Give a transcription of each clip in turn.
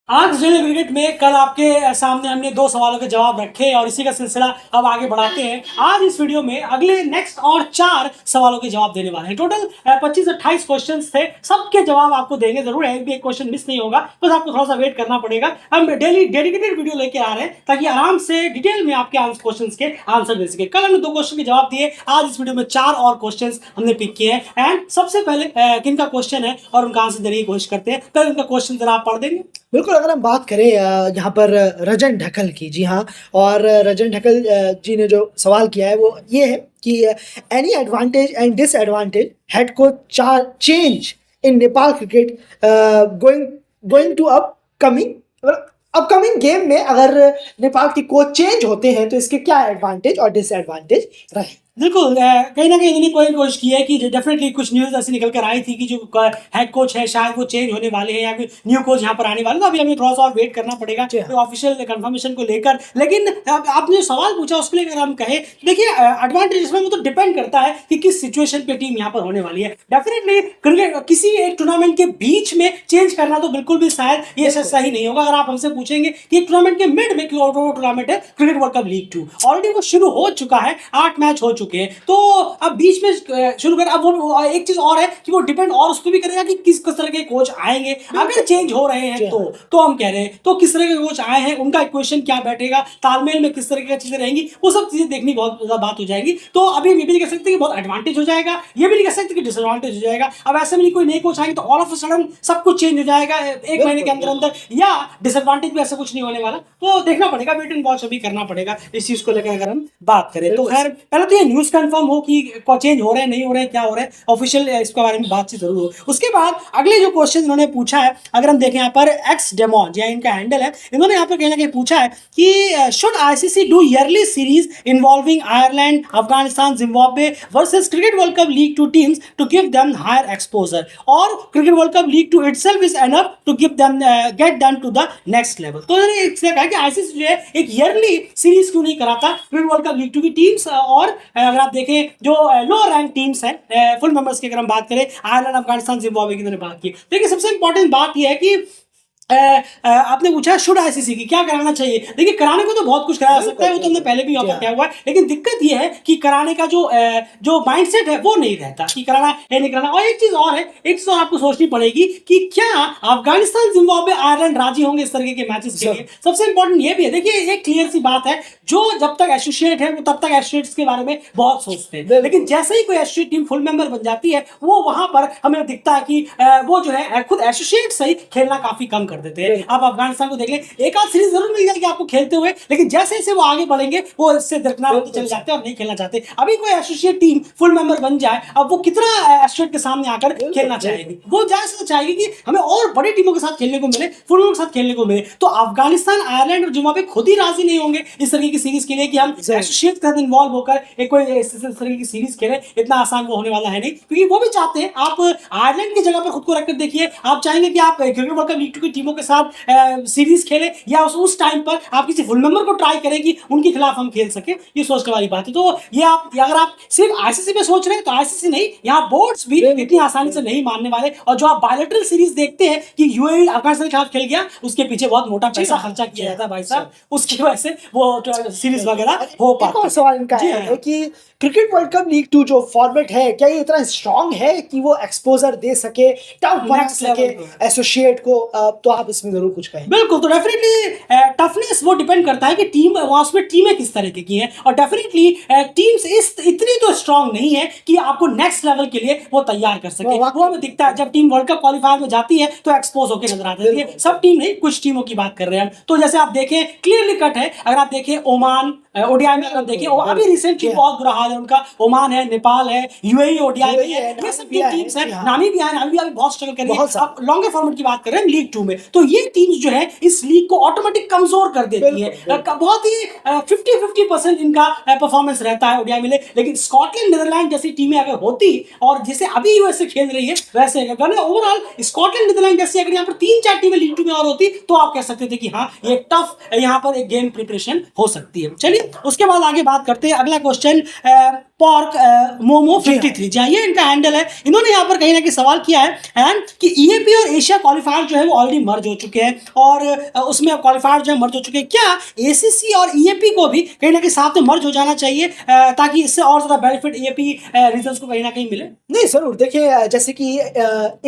आज daily cricket में कल आपके सामने हमने दो सवालों के जवाब रखे और इसी का सिलसिला अब आगे बढ़ाते हैं। आज इस वीडियो में अगले नेक्स्ट और 4 सवालों के जवाब देने वाले हैं। टोटल 25-28 क्वेश्चंस थे, सबके जवाब आपको देंगे जरूर, एक भी एक क्वेश्चन मिस नहीं होगा, बस आपको थोड़ा सा वेट करना पड़ेगा। हम डेली डेडिकेटेड वीडियो लेके आ रहे हैं ताकि आराम से डिटेल में आपके क्वेश्चन के आंसर दे सके। कल हमने 2 क्वेश्चन के जवाब दिए, आज इस वीडियो में 4 और क्वेश्चन हमने पिक किए हैं। एंड सबसे पहले किनका क्वेश्चन है और उनका आंसर देने की कोशिश करते हैं। पहले उनका क्वेश्चन जरा आप पढ़ देंगे। बिल्कुल, अगर हम बात करें यहाँ पर रजन ढक्कल की, जी हाँ, और रजन ढक्कल जी ने जो सवाल किया है वो ये है कि any advantage and disadvantage head coach change in Nepal cricket going to upcoming game में अगर नेपाल के कोच चेंज होते हैं तो इसके क्या एडवांटेज और डिसएडवांटेज रहे। बिल्कुल, कहीं ना कहीं इन्होंने कोई कोशिश की है कि डेफिनेटली कुछ न्यूज़ ऐसी निकल कर आई थी कि जो हेड कोच है शायद वो चेंज होने वाले हैं या फिर न्यू कोच यहाँ पर आने वाले, तो अभी हमें थोड़ा सा और वेट करना पड़ेगा तो ऑफिशियल कंफर्मेशन को लेकर। लेकिन आपने जो सवाल पूछा उसके लिए अगर हम कहें, देखिए एडवांटेज इसमें वो तो डिपेंड करता है कि किस सिचुएशन पे टीम यहाँ पर होने वाली है। डेफिनेटली क्रिकेट किसी एक टूर्नामेंट के बीच में चेंज करना तो बिल्कुल भी शायद ये सही नहीं होगा। अगर आप हमसे पूछेंगे कि टूर्नामेंट के मिड में टूर्नामेंट है cricket world cup league 2, already वो शुरू हो चुका है, 8 मैच हो चुके हैं, तो अब बीच में शुरू कर। अब वो एक चीज और है कि वो डिपेंड और उस पर भी करेगा कि किस तरह के कोच आएंगे। अगर चेंज हो रहे हैं तो हम कह रहे हैं तो किस तरह के कोच आए हैं, उनका इक्वेशन क्या बैठेगा, तालमेल में किस तरह की चीजें रहेंगी, वो सब चीजें देखनी बहुत ज्यादा बात हो जाएगी। तो अभी हम ये भी नहीं कह सकते कि बहुत एडवांटेज हो जाएगा, ये भी नहीं कह सकते कि डिसएडवांटेज हो जाएगा। अब ऐसे में कोई नए कोच आएंगे तो ऑल ऑफ अ सडन सब कुछ चेंज हो जाएगा एक महीने के अंदर अंदर, या डिसएडवांटेज भी ऐसा कुछ नहीं होने वाला। तो देखना पड़ेगा, वेट एंड वॉच अभी करना पड़ेगा इस चीज को लेकर अगर हम बात करें तो। खैर पहले तो ये न्यूज कंफर्म हो कि चेंज हो रहे हैं, नहीं हो रहे हैं, क्या हो रहा है, ऑफिशियल इसके बारे में बातचीत जरूर हो। उसके बाद अगले जो क्वेश्चन इन्होंने पूछा है, अगर हम देखें यहाँ पर एक्स डेमोन या इनका हैंडल है, इन्होंने यहाँ पर कहीं ना कहीं पूछा है कि should ICC do yearly series involving Ireland, Afghanistan, Zimbabwe versus cricket world cup league 2 teams to give them higher exposure, और cricket world cup league 2 itself is enough to give them get them to the next level. तो इन्होंने इसलिए कहा कि ICC जो है एक yearly series क्यों नहीं कराता क्रिकेट वर्ल्ड कप लीग 2 की टीम्स, और अगर आप देखें जो लो रैंक टीम्स हैं फुल मेंबर्स की अगर हम बात करें, आयरलैंड, अफगानिस्तान, जिम्बाब्वे की उन्होंने बात की। देखिए सबसे इंपॉर्टेंट बात यह है कि आपने पूछा शुड आईसीसी की क्या कराना चाहिए। देखिए कराने को तो बहुत कुछ कराया सकता है, वो तो हमने पहले भी यहाँ पर किया हुआ है, लेकिन दिक्कत ये है कि कराने का जो माइंडसेट है वो नहीं रहता कि कराना है नहीं कराना। और एक चीज और है, एक चीज और आपको सोचनी पड़ेगी कि क्या अफगानिस्तान, जिम्बाब्वे, आयरलैंड राजी होंगे इस तरह के मैचेस के लिए। सबसे इंपॉर्टेंट ये भी है, देखिए एक क्लियर सी बात है, जो जब तक एसोसिएट है वो तब तक एसोसिएट्स के बारे में बहुत सोचते हैं, लेकिन जैसे ही कोई एसोसिएट टीम फुल मेंबर बन जाती है वो वहां पर हमें दिखता है कि वो जो है खुद एसोसिएट से ही खेलना काफी कम कर देते हैं। आप अफगानिस्तान को देख लें, एक आध सीरीज जरूर मिल जाएगी आपको खेलते हुए, लेकिन जैसे जैसे वो आगे बढ़ेंगे वो इससे दरकिनार होते चले जाते हैं और नहीं खेलना चाहते। अभी कोई एसोसिएट टीम फुल मेंबर बन जाए, अब वो कितना एसोसिएट के सामने आकर खेलना चाहेगी, वो जैसे चाहेगी कि हमें और बड़ी टीमों के साथ खेलने को मिले, फुल मेंबर के साथ खेलने को मिले। तो अफगानिस्तान, आयरलैंड और जिम्बाब्वे खुद ही राजी नहीं होंगे इस तरह की सीरीज के लिए कि हम एसोसिएट के साथ इन्वॉल्व होकर एक कोई इस तरह की सीरीज खेलें। इतना आसान वो होने वाला है नहीं, क्योंकि वो भी चाहते हैं। आप आयरलैंड की जगह पर खुद को रखकर देखिए, आप चाहेंगे कि आप क्रिकेट वर्ल्ड कप लीग 2 की टीमों के साथ सीरीज खेले, या उस टाइम पर आप किसी फुल मेंबर को ट्राई करें कि उनके खिलाफ हम खेल सके, ये सोचने वाली बात है। तो ये अगर आप सिर्फ आईसीसी पे सोच रहे हैं तो आईसीसी नहीं, यहाँ बोर्ड्स भी इतनी आसानी से नहीं मानने वाले। और जो आप बायलैटरल सीरीज देखते हैं कि यूएई अफगानिस्तान के खिलाफ खेल गया, उसके पीछे बहुत मोटा पैसा खर्चा किया जाता है भाई साहब, उसकी वजह से वो सीरीज वगैरह हो पाती है। सवाल इनका है कि क्रिकेट वर्ल्ड कप लीग 2 जो फॉर्मेट है, क्या ये इतना स्ट्रांग है कि वो एक्सपोजर दे सके, टफ बना सके एसोसिएट को? तो आप इसमें जरूर कुछ कहें। बिल्कुल, तो डेफिनेटली टफनेस वो डिपेंड करता है कि टीम वहां उसमें टीमें किस तरह की हैं, और डेफिनेटली टीम्स इतनी तो स्ट्रांग नहीं है कि आपको नेक्स्ट लेवल के लिए वो तैयार कर सके। वो हमें दिखता है जब टीम वर्ल्ड कप क्वालिफायर में जाती है तो एक्सपोज होकर नजर आती है। सब टीम नहीं, कुछ टीमों की बात कर रहे हैं हम। तो जैसे आप देखें क्लियरली कट है, अगर आप देखें ओमान ओडीआई में, अगर देखें अभी रिसेंटली बहुत बुरा हाल है उनका, ओमान है, नेपाल है, यूएई ओडीआई में है, ये सब टीम्स हैं, नामीबिया है, नामीबिया भी बहुत स्ट्रगल कर रही है। अब लॉन्गर फॉर्मेट की बात कर रहे हैं लीग 2 में, तो ये टीम्स जो है इस लीग को ऑटोमेटिक कमजोर कर देती है। बहुत ही 50-50% इनका परफॉर्मेंस रहता है ओडीआई में। लेकिन स्कॉटलैंड, नीदरलैंड जैसी टीमें अगर होती, और जैसे अभी यूएसए खेल रही है वैसे ओवरऑल स्कॉटलैंड, नीदरलैंड जैसी अगर यहाँ पर 3-4 टीमें लीग 2 में और होती तो आप कह सकते थे कि हाँ ये टफ यहाँ पर एक गेम प्रिपरेशन हो सकती है। चलिए उसके बाद आगे बात करते हैं। अगला क्वेश्चन पॉर्क मोमो 53, जी हाँ, ये इनका हैंडल है। इन्होंने यहाँ पर कहीं ना कहीं सवाल किया है कि ईएपी और एशिया क्वालिफायर जो है वो ऑलरेडी मर्ज हो चुके हैं और उसमें क्वालिफायर जो है मर्ज हो चुके हैं। क्या एसीसी और ईएपी को भी कहीं ना कहीं साथ में मर्ज हो जाना चाहिए ताकि इससे और ज्यादा बेनिफिट ईएपी रीजन्स को कहीं ना कहीं मिले? नहीं, जरूर। देखिए, जैसे कि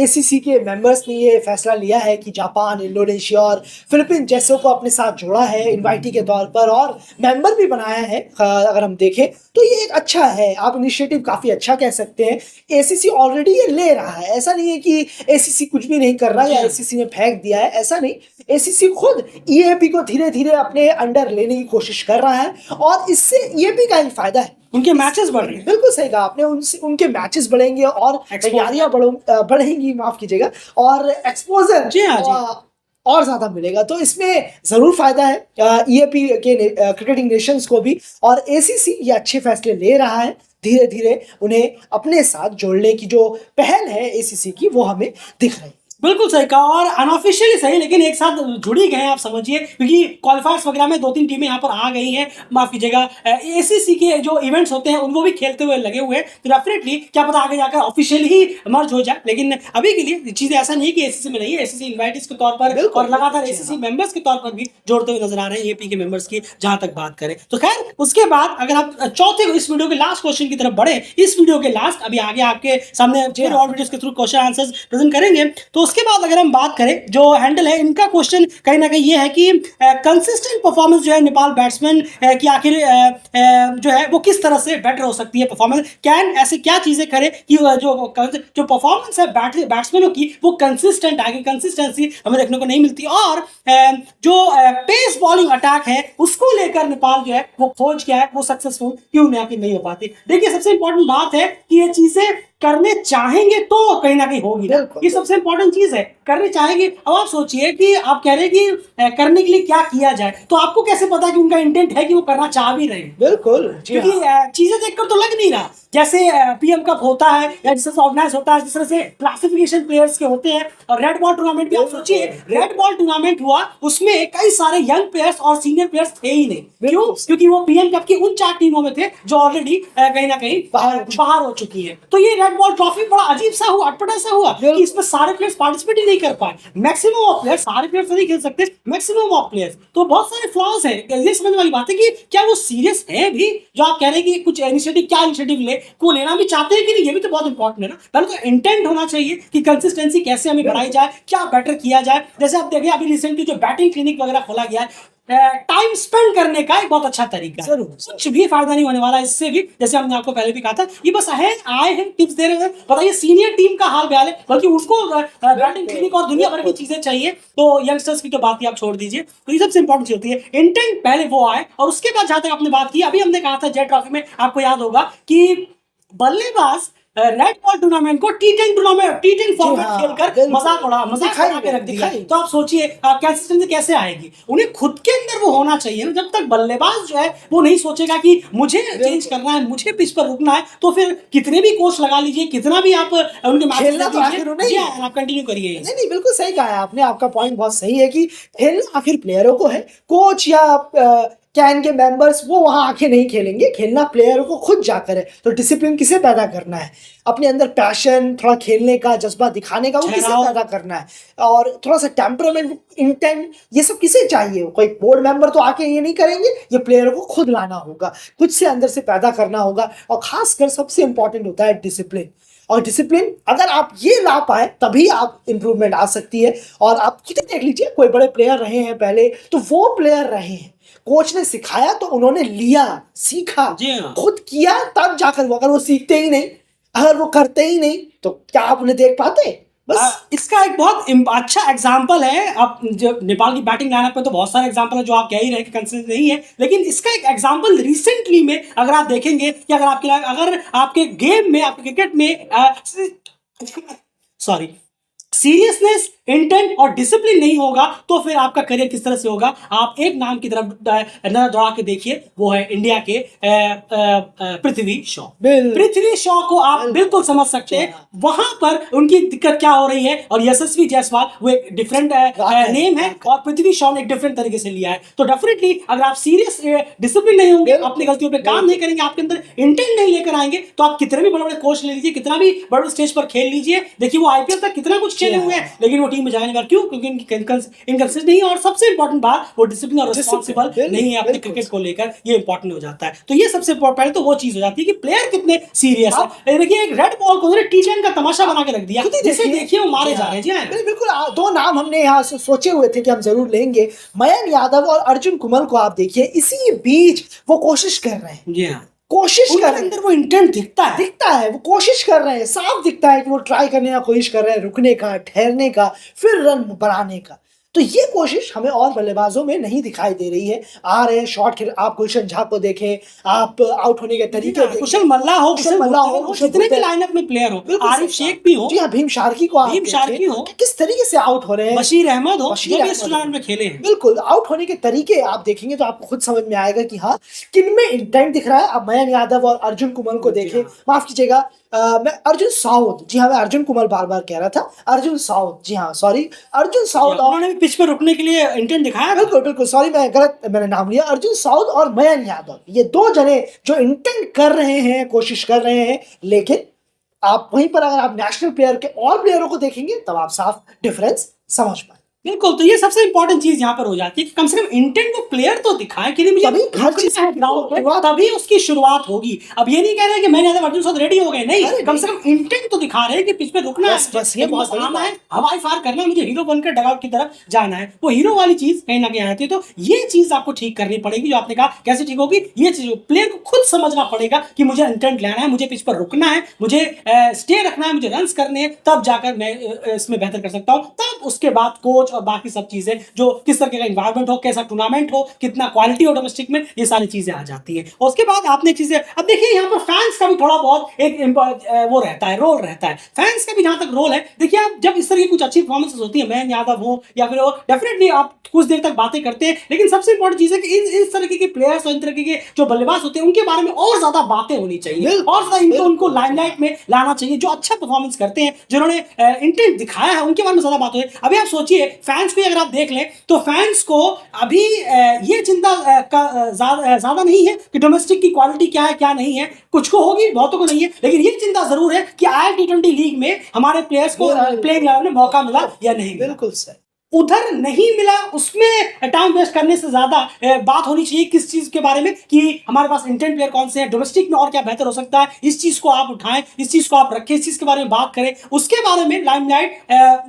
एसीसी के मेंबर्स ने ये फैसला लिया है कि जापान, इंडोनेशिया और फिलीपींस जैसों को अपने साथ जोड़ा है इनवाइटी के तौर पर और मेंबर भी बनाया है। अगर हम देखें तो ये एक अच्छा है, आप इनिशिएटिव काफी अच्छा कह सकते हैं। एसीसी ऑलरेडी ये ले रहा है, ऐसा नहीं है कि एसीसी कुछ भी नहीं कर रहा या एसीसी ने फेंक दिया है, ऐसा नहीं। एसीसी खुद ईएपी को धीरे धीरे अपने अंडर लेने की कोशिश कर रहा है और इससे ईएपी का ही फायदा है। उनके मैचेस बढ़ रहे हैं। बिल्कुल सही कहा आपने, उनके मैचेस बढ़ेंगे और तैयारियां बढ़ेंगी, माफ कीजिएगा, और एक्सपोजर जी हाँ, जी और ज्यादा मिलेगा। तो इसमें जरूर फायदा है ईएपी के क्रिकेटिंग नेशंस को भी, और एसीसी ये अच्छे फैसले ले रहा है। धीरे धीरे उन्हें अपने साथ जोड़ने की जो पहल है एसीसी की, वो हमें दिख रही है। बिल्कुल सही कहा, और अनऑफिशियली सही, लेकिन एक साथ जुड़ी गए हैं आप समझिए, क्योंकि क्वालिफायर्स वगैरह में 2-3 टीमें यहाँ पर आ गई हैं। माफ कीजिएगा, एसीसी के जो इवेंट्स होते हैं उनको भी खेलते हुए लगे हुए हैं। तो डेफिनेटली क्या पता आगे जाकर ऑफिशियली ही मर्ज हो जाए, लेकिन अभी के लिए चीजें ऐसा नहीं कि एसीसी में नहीं है। एसीसी इन्वाइटीज के तौर पर और लगातार एसीसी मेंबर्स के तौर पर भी जोड़ते हुए नजर आ रहे हैं ईएपी के मेंबर्स की, जहां तक बात करें तो। खैर, उसके बाद अगर आप चौथे इस वीडियो के लास्ट क्वेश्चन की तरफ बढ़े, इस वीडियो के लास्ट अभी आगे आपके सामने और वीडियोस के थ्रू क्वेश्चन आंसर्स प्रेजेंट करेंगे। तो उसके बाद अगर हम बात करें, जो हैंडल है इनका क्वेश्चन कहीं ना कहीं ये है कि कंसिस्टेंट परफॉर्मेंस जो है नेपाल बैट्समैन की आखिर जो है वो किस तरह से बेटर हो सकती है परफॉर्मेंस। कैन ऐसे क्या चीजें करे कि जो परफॉर्मेंस है बैट्समैनों की वो कंसिस्टेंट आगे, कंसिस्टेंसी हमें देखने को नहीं मिलती, और जो पेस बॉलिंग अटैक है उसको लेकर नेपाल जो है वो खोज क्या है, वो सक्सेसफुल क्यों नहीं हो पाती। देखिए, सबसे इंपॉर्टेंट बात है कि ये चीजें करने चाहेंगे तो कहीं ना कहीं होगी, ये सबसे इंपॉर्टेंट चीज है। करने चाहेंगे, अब आप सोचिए कि आप कह रहे हैं कि करने के लिए क्या किया जाए, तो आपको कैसे पता कि उनका इंटेंट है कि वो करना चाह भी रहे हैं? बिल्कुल, क्योंकि चीजें देखकर तो लग नहीं रहा। जैसे पीएम कप होता है या जिस तरह से ऑर्गेनाइज होता है, जिस तरह से क्लासिफिकेशन प्लेयर्स के होते हैं, और रेड बॉल टूर्नामेंट भी आप सोचिए, रेड बॉल टूर्नामेंट हुआ, उसमें कई सारे यंग प्लेयर्स और सीनियर प्लेयर्स थे ही नहीं। क्यों? क्योंकि वो पीएम कप की उन 4 टीमों में थे जो ऑलरेडी कहीं ना कहीं बाहर हो चुकी है। तो ये रेड बॉल ट्रॉफी बड़ा अजीब सा हुआ, अटपटा सा हुआ कि इसमें सारे प्लेयर्स पार्टिसिपेट ही नहीं कर पाए। मैक्सिमम ऑफ प्लेयर्स, सारे प्लेयर्स नहीं खेल सकते, मैक्सिमम ऑफ प्लेयर्स, तो बहुत सारे फ्लॉज है। ये समझने वाली बात है कि क्या वो सीरियस है भी जो आप कह रहे हैं कि कुछ इनिशिएटिव, क्या इनिशिएटिव ले, को लेना भी चाहते हैं कि नहीं, ये भी तो बहुत इंपॉर्टेंट है ना। पहले तो इंटेंट होना चाहिए कि कंसिस्टेंसी कैसे हमें बढ़ाई जाए, क्या बेटर किया जाए। जैसे आप देखिए, अभी रिसेंटली जो बैटिंग क्लिनिक वगैरह खोला गया है, टाइम स्पेंड करने का एक बहुत अच्छा तरीका है। कुछ भी फायदा नहीं होने वाला इससे भी, जैसे हमने आपको पहले भी कहा था, ये बस आए हैं टिप्स दे रहे हैं। बताइए, सीनियर टीम का हाल बयाल है, बल्कि उसको बैटिंग क्लिनिक और दुनिया भर की चीजें चाहिए, तो यंगस्टर्स की तो बात ही आप छोड़ दीजिए। तो ये सबसे इंपॉर्टेंट चीज होती है, इंटेंट पहले वो आए, और उसके बाद जहां तक आपने बात की, अभी हमने कहा था जेट ट्रॉफी में, आपको याद होगा कि बल्लेबाज रेड बॉल टूर्नामेंट को टी10 फॉर्मेट खेलकर मजाक उड़ा के रख दिया। तो आप सोचिए कंसिस्टेंसी कैसे आएगी। उन्हें खुद के अंदर वो होना चाहिए ना। जब तक बल्लेबाज जो है वो नहीं सोचेगा कि मुझे चेंज करना है, मुझे पिच पर रुकना है, तो फिर कितने भी कोच लगा लीजिए, कितना भी आप उनके मैच आप कंटिन्यू करिए। नहीं, बिल्कुल सही कहा है आपने, आपका पॉइंट बहुत सही है कि खेलना आखिर प्लेयरों को है। कोच या कैन के मेंबर्स वो वहां आके नहीं खेलेंगे, खेलना प्लेयरों को खुद जाकर है। तो डिसिप्लिन किसे पैदा करना है? अपने अंदर पैशन, थोड़ा खेलने का जज्बा दिखाने का, वो किसे पैदा करना है? और थोड़ा सा टेम्परामेंट, इंटेंट, ये सब किसे चाहिए? कोई बोर्ड मेंबर तो आके ये नहीं करेंगे, ये प्लेयरों को खुद लाना होगा, खुद से अंदर से पैदा करना होगा। और खासकर सबसे इंपॉर्टेंट होता है डिसिप्लिन। और डिसिप्लिन अगर आप ये ला पाए तभी आप इंप्रूवमेंट आ सकती है। और आप कितने देख लीजिए, कोई बड़े प्लेयर रहे हैं पहले, तो वो प्लेयर रहे हैं, कोच ने सिखाया तो उन्होंने लिया, सीखा, खुद किया, तब जाकर वो, अगर वो सीखते ही नहीं, अगर वो करते ही नहीं, तो क्या आप उन्हें देख पाते? बस इसका एक बहुत अच्छा एग्जांपल है। आप जो नेपाल की बैटिंग लाइनअप पे तो बहुत सारे एग्जांपल है जो आप कह ही रहे हैं कि कंसिस्टेंट नहीं है, लेकिन इसका एक एग्जांपल रिसेंटली में अगर आप देखेंगे कि अगर आपके गेम में, आपके क्रिकेट में सीरियसनेस, इंटेंट और डिसिप्लिन नहीं होगा तो फिर आपका करियर किस तरह से होगा। आप एक नाम की तरफ नजर दौड़ा के देखिए, वो है इंडिया के पृथ्वी शॉ। पृथ्वी शॉ को आप बिल्कुल समझ सकते हैं वहां पर उनकी दिक्कत क्या हो रही है। और यशस्वी जायसवाल वो एक डिफरेंट नेम है और पृथ्वी शॉ ने एक डिफरेंट तरीके से लिया है। तो डेफिनेटली अगर आप सीरियस डिसिप्लिन नहीं होंगे, अपनी गलतियों पे काम नहीं करेंगे, आपके अंदर इंटेंट नहीं लेकर आएंगे, तो आप कितने भी बड़े बड़े कोच ले लीजिए, कितना भी बड़े स्टेज पर खेल लीजिए, देखिए वो आईपीएल तक कितना कुछ खेले हुए हैं लेकिन वो टीम में जाने नहीं। क्यों? क्योंकि इनकी इनकंसिस्टेंट नहीं है और सबसे इंपॉर्टेंट बात वो डिसिप्लिन और रिस्पांसिबल नहीं है अपने क्रिकेट को लेकर। ये इंपॉर्टेंट हो जाता है। तो ये सबसे पहले तो वो चीज हो जाती है कि प्लेयर कितने सीरियस है। देखिए एक रेड बॉल को टी10 का तमाशा बना के रख दिया, जिसे देखिए वो मारे जा रहे हैं। जी हाँ, बिल्कुल। दो नाम हमने यहाँ से सोचे हुए थे कि हम जरूर लेंगे, मयंक यादव और अर्जुन कुमल को। आप देखिए इसी बीच वो कोशिश कर रहे हैं। जी हाँ, कोशिश कर रहे हैं, अंदर वो इंटेंट दिखता है, वो कोशिश कर रहे हैं, साफ दिखता है कि वो ट्राई करने का कोशिश कर रहे हैं, रुकने का, ठहरने का, फिर रन बनाने का। तो ये कोशिश हमें और बल्लेबाजों में नहीं दिखाई दे रही है। आ रहे हैं शॉट खेल, आप गुलशन झा को देखें, आप आउट होने के तरीके देखें, कुशल मल्ला हो, जितने भी लाइनअप में प्लेयर हो, आरिफ शेख भी हो, जी हाँ, भीम शार्की को आप देखें कि किस तरीके से आउट हो रहे हैं, बशीर अहमद हो, जो भी इस टूर्नामेंट में खेले हैं, बिल्कुल आउट होने के तरीके आप देखेंगे तो आपको खुद समझ में आएगा कि हाँ किनमें इंटेंट दिख रहा है। अब मयंक यादव और अर्जुन कुमल को देखें, माफ कीजिएगा मैं अर्जुन साउथ, जी हाँ मैं अर्जुन कुमल बार बार कह रहा था, अर्जुन साउथ, जी हाँ सॉरी, अर्जुन साउथ। उन्होंने भी पिच पे रुकने के लिए इंटेंट दिखाया। बिल्कुल सॉरी, मैंने नाम लिया। अर्जुन साउथ और मयंक यादव, ये दो जने जो इंटेंट कर रहे हैं, कोशिश कर रहे हैं। लेकिन आप वहीं पर अगर आप नेशनल प्लेयर के और प्लेयरों को देखेंगे तब आप साफ डिफरेंस समझ पाए। बिल्कुल, तो ये सबसे इंपॉर्टेंट चीज यहाँ पर हो जाती है कि कम से कम इंटेंट को प्लेयर तो दिखाए कि नहीं मुझे हर चीज ग्राउंड पे, तभी उसकी शुरुआत होगी। अब ये नहीं कह रहे कि मैंने अर्जुन साथ रेडी हो गए, नहीं, कम से कम इंटेंट तो दिखा रहे हैं कि पिच पे रुकना है, बस ये बहुत आना है, हवाई फायर करना है, मुझे हीरो बनकर डगआउट की तरफ जाना है। वो हीरो वाली चीज कहीं ना कहीं आती है। तो ये चीज आपको ठीक करनी पड़ेगी। जो आपने कहा कैसे ठीक होगी, ये चीज प्लेयर को खुद समझना पड़ेगा कि मुझे इंटेंट लेना है, मुझे पिच पर रुकना है, मुझे स्टे रखना है, मुझे रन करने हैं, तब जाकर मैं इसमें बेहतर कर सकता हूँ। तब उसके बाद कोच और बाकी सब चीजें, जो किस तरह का एनवायरनमेंट हो, कैसा टूर्नामेंट हो, कितना क्वालिटी हो डोमेस्टिक में, ये सारी चीजें आ जाती हैं। और उसके बाद आपने चीजें, अब देखिए यहाँ पर फैंस का भी थोड़ा बहुत एक वो रहता है, रोल रहता है फैंस का भी। जहां तक रोल है, देखिए आप जब इस तरह की कुछ अच्छी परफॉर्मेंसेस होती है, मयंक यादव हो या फिर डेफिनेटली आप कुछ देर तक बातें करते हैं, लेकिन सबसे इंपॉर्टेंट चीज है कि इस तरह के प्लेयर्स और इन तरह के जो बल्लेबाज होते हैं उनके बारे में और ज्यादा बातें होनी चाहिए, और ज्यादा उनको लाइमलाइट में लाना चाहिए। जो अच्छा परफॉर्मेंस करते हैं, जिन्होंने इंटेंट दिखाया है, उनके बारे में ज्यादा बात हो। अभी आप सोचिए फैंस को अगर आप देख लें तो फैंस को अभी ये चिंता ज्यादा नहीं है कि डोमेस्टिक की क्वालिटी क्या है क्या नहीं है। कुछ को होगी, बहुतों को नहीं है, लेकिन ये चिंता जरूर है कि IL T20 लीग में हमारे प्लेयर्स को प्लेइंग लेवल में मौका मिला या नहीं। बिल्कुल सर, उधर नहीं मिला, उसमें टाइम वेस्ट करने से ज्यादा बात होनी चाहिए किस चीज के बारे में कि हमारे पास इंटेंट प्लेयर कौन से हैं, डोमेस्टिक में और क्या बेहतर हो सकता है। इस चीज को आप उठाएं, इस चीज को आप रखें, इस चीज के बारे में बात करें। उसके बारे में लाइमलाइट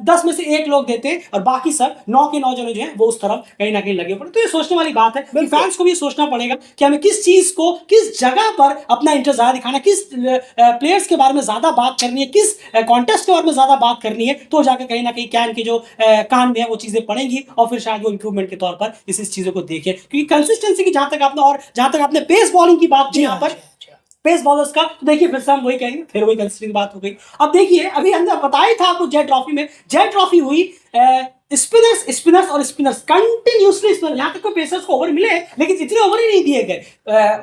10 में से 1 लोग देते हैं और बाकी सब 9 के 9 जने जो है वो उस तरफ कहीं ना कहीं लगे पड़े। तो ये सोचने वाली बात है कि फैंस को भी सोचना पड़ेगा कि हमें किस चीज को, किस जगह पर अपना इंटरेस्ट ज्यादा दिखाना, किस प्लेयर्स के बारे में ज्यादा बात करनी है, किस कॉन्टेस्ट के बारे में ज्यादा बात करनी है। तो जाकर कहीं ना कहीं कैन की जो कान में वो चीजें पड़ेंगी और फिर शायद वो इंप्रूवमेंट के तौर पर इस चीजों को देखें। क्योंकि कंसिस्टेंसी की जहां तक आपने पेस बॉलिंग की बात की, यहाँ पर पेस बॉलर्स का, तो देखिए फिर से हम वही कहेंगे, फिर वही कंसिस्टेंसी बात हो गई। अब देखिए अभी हमने बताया था आपको जेट ट्रॉफी में, जेट ट्रॉफी हुई, स्पिनर्स और स्पिनर्स कंटिन्यूसली स्पिनर, यहां तक कोई पेसर्स को ओवर मिले लेकिन इतने ओवर ही नहीं दिए गए।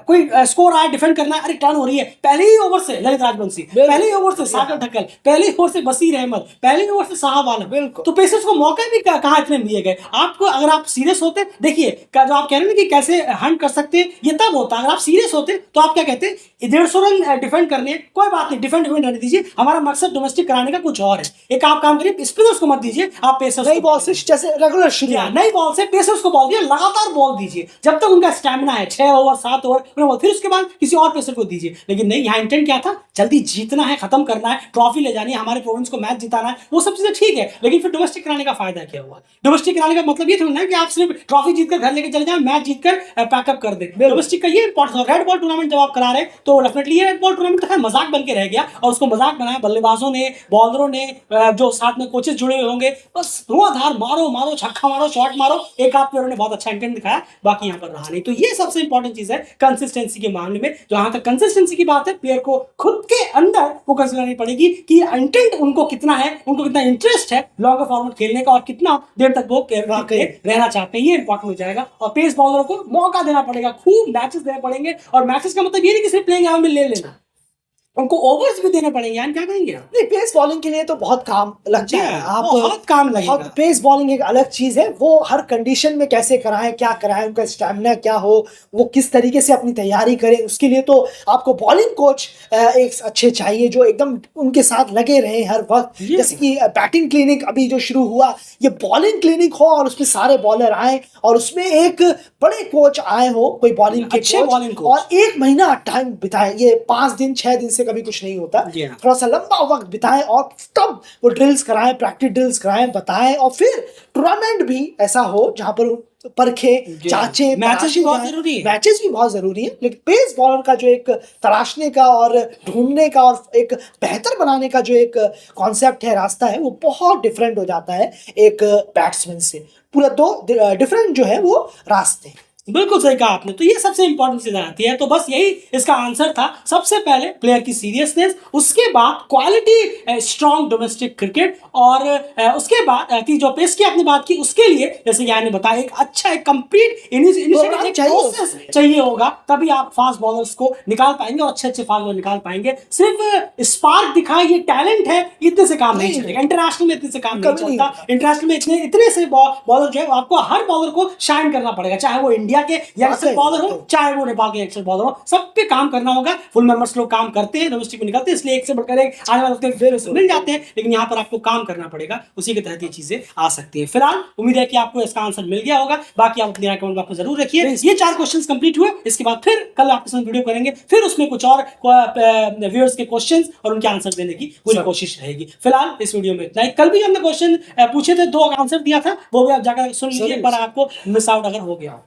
कोई स्कोर आया, डिफेंड करना, अरे टर्न हो रही है, पहले ही ओवर से ललित राजवंशी, पहले ही ओवर से सागर ढक्कल, पहले ही ओवर से बशीर अहमद, पहले ही ओवर से साहब आलम। तो पेसर्स को मौका भी कहाँ इतने दिए गए। आपको अगर आप सीरियस होते, देखिए जो आप कह रहे हैं कि कैसे हंट कर सकते हैं, ये तब होता अगर आप सीरियस होते। तो आप क्या कहते हैं, 150 रन डिफेंड करने, कोई बात नहीं, डिफेंड रहने दीजिए, हमारा मकसद डोमेस्टिक कराने का कुछ और है। एक आप काम करिए, स्पिनर्स को मत दीजिए, आप पेसर्स जैसे रेगुलर नई बॉल से पेसर्स को बॉल दिए, लगातार बॉल दीजिए जब तक उनका स्टैमिना है, 6 ओवर 7 ओवर, फिर उसके बाद किसी और पेसर को दीजिए। लेकिन नहीं, यहाँ इंटेंट क्या था, जल्दी जीतना है, खत्म करना है, ट्रॉफी ले जानी है, हमारे प्रोविंस को मैच जिताना है, वो सब चीजें ठीक है। लेकिन फिर डोमेस्टिक कराने का फायदा क्या हुआ। डोमेस्टिक कराने का मतलब ये थोड़ा ना कि आप सिर्फ ट्रॉफी जीतकर घर लेके चले जाए, मैच जीतकर पैकअप कर दे। डोमेस्टिक का ये इंपॉर्टेंट, रेड बॉल टूर्नामेंट जब आप करा रहे तो डेफिनेटली ये रेड बॉल टूर्नामेंट तो मजाक बन के रह गया, और उसको मजाक बनाया बल्लेबाजों ने, बॉलरों ने, जो साथ में कोचेस जुड़े हुए होंगे, बस धुआंधार यार मारो मारो छक्का मारो शॉट मारो, एक आध प्लेयरों ने बहुत अच्छा इंटेंट दिखाया, बाकी यहाँ पर रहा नहीं। तो ये सबसे इंपॉर्टेंट चीज है कंसिस्टेंसी के मामले में। जहां तक कंसिस्टेंसी की बात है, प्लेयर को खुद के अंदर फोकस करनी पड़ेगी कि इंटेंट उनको कितना है, उनको कितना इंटरेस्ट है लॉन्गर फॉर्मेट खेलने का, और कितना देर तक वो रहना चाहते हैं, ये इंपॉर्टेंट हो जाएगा। और पेस बॉलरों को मौका देना पड़ेगा, खूब मैचेस देने पड़ेंगे। और मैचेस का मतलब ये नहीं कि सिर्फ प्लेइंग इलेवन में ले लेना, उनको ओवर्स भी देने पड़ेंगे। यानी क्या करेंगे आप? नहीं, पेस बॉलिंग के लिए तो बहुत काम लगता है। आप बहुत काम लगेगा। पेस बॉलिंग एक अलग चीज है, वो हर कंडीशन में कैसे कराएं, क्या कराएं, उनका स्टैमिना क्या हो, वो किस तरीके से अपनी तैयारी करें, उसके लिए तो आपको बॉलिंग कोच एक अच्छे चाहिए जो एकदम उनके साथ लगे रहे हर वक्त। जैसे कि बैटिंग क्लिनिक अभी जो शुरू हुआ, ये बॉलिंग क्लिनिक हो और उसमें सारे बॉलर आए और उसमें एक बड़े कोच आए हो, कोई बॉलिंग के अच्छे बॉलिंग कोच, और 1 महीना टाइम बिताए। ये 5 दिन 6 दिन से कभी कुछ नहीं होता, थोड़ा सा लंबा वक्त बिताएं और तब वो ड्रिल्स कराएं, प्रैक्टिस ड्रिल्स कराएं, बताएं। और फिर टूर्नामेंट भी ऐसा हो जहां पर परखे, चाचे, मैचेस भी बहुत जरूरी है। मैचेस भी बहुत जरूरी है, लेकिन पेस बॉलर का जो एक तराशने का और ढूंढने का और एक बेहतर बनाने का जो एक कॉन्सेप्ट है, रास्ता है, वो बहुत डिफरेंट हो जाता है एक बैट्समैन से। पूरा 2 डिफरेंट जो है वो रास्ते। बिल्कुल सही कहा आपने। तो ये सबसे इंपॉर्टेंट चीज आती है। तो बस यही इसका आंसर था। सबसे पहले प्लेयर की सीरियसनेस, उसके बाद क्वालिटी स्ट्रॉन्ग डोमेस्टिक क्रिकेट, और उसके बाद की जो पेस की आपने बात की, उसके लिए जैसे कि आपने बताया एक अच्छा एक कंप्लीट प्रोसेस चाहिए होगा, तभी आप फास्ट बॉलर्स को निकाल पाएंगे और अच्छे फास्ट बॉलर निकाल पाएंगे। सिर्फ स्पार्क दिखाए, ये टैलेंट है, इतने से काम नहीं चलेगा। इंटरनेशनल में इतने से काम नहीं चलता। इंटरनेशनल में इतने से बॉलर जो है, आपको हर बॉलर को शाइन करना पड़ेगा, चाहे वो इंडिया के यंगस्टर बॉलर हो, चाहे वो नेपाल के यंगस्टर बॉलर हो, सब पे काम करना होगा। फुल मेंबर्स लोग काम करते हैं, डोमेस्टिक में निकलते हैं, इसलिए एक से बढ़कर एक आने वाले वक्त मिल जाते हैं, लेकिन यहाँ पर आपको काम करना पड़ेगा, उसी के तहत ये चीजें आ सकती है। फिलहाल उम्मीद है कि आपको इसका आंसर मिल गया होगा। बाकी आप अपने कमेंट बॉक्स में जरूर रखिए। ये 4 क्वेश्चंस कंप्लीट हुए, इसके बाद फिर कल आपके साथ वीडियो करेंगे, फिर उसमें कुछ और व्यूअर्स के क्वेश्चंस और उनके आंसर देने की पूरी कोशिश रहेगी। फिलहाल इस वीडियो में इतना ही। कल भी हमने क्वेश्चन पूछे थे, 2 आंसर दिया था, वो भी आप जाकर सुन लीजिए, पर आपको मिस आउट अगर हो गया हो।